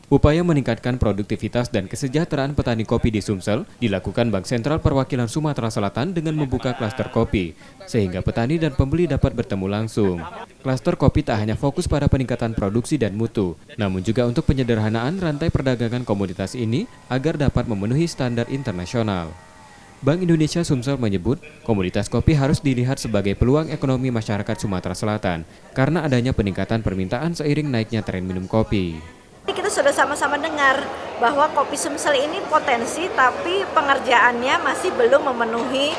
Upaya meningkatkan produktivitas dan kesejahteraan petani kopi di Sumsel dilakukan Bank Sentral Perwakilan Sumatera Selatan dengan membuka klaster kopi, sehingga petani dan pembeli dapat bertemu langsung. Klaster kopi tak hanya fokus pada peningkatan produksi dan mutu, namun juga untuk penyederhanaan rantai perdagangan komoditas ini agar dapat memenuhi standar internasional. Bank Indonesia Sumsel menyebut komoditas kopi harus dilihat sebagai peluang ekonomi masyarakat Sumatera Selatan karena adanya peningkatan permintaan seiring naiknya tren minum kopi. Kita sudah sama-sama dengar bahwa kopi Sumsel ini potensi, tapi pengerjaannya masih belum memenuhi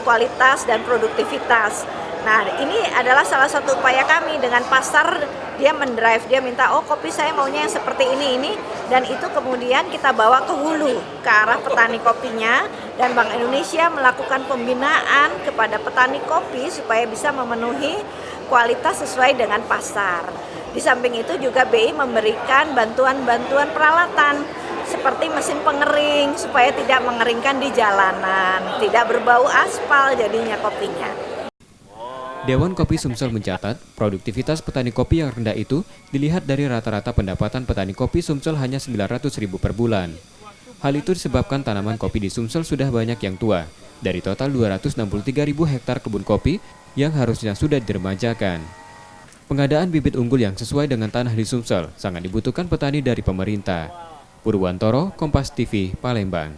kualitas dan produktivitas. Nah, ini adalah salah satu upaya kami dengan pasar. Dia mendrive, dia minta, oh kopi saya maunya yang seperti ini, dan itu kemudian kita bawa ke hulu, ke arah petani kopinya, dan Bank Indonesia melakukan pembinaan kepada petani kopi supaya bisa memenuhi kualitas sesuai dengan pasar. Di samping itu juga BI memberikan bantuan-bantuan peralatan seperti mesin pengering supaya tidak mengeringkan di jalanan, tidak berbau aspal jadinya kopinya. Dewan Kopi Sumsel mencatat, produktivitas petani kopi yang rendah itu dilihat dari rata-rata pendapatan petani kopi Sumsel hanya 900.000 per bulan. Hal itu disebabkan tanaman kopi di Sumsel sudah banyak yang tua, dari total 263.000 hektar kebun kopi yang harusnya sudah diremajakan. Pengadaan bibit unggul yang sesuai dengan tanah di Sumsel sangat dibutuhkan petani dari pemerintah. Purwantoro, Kompas TV, Palembang.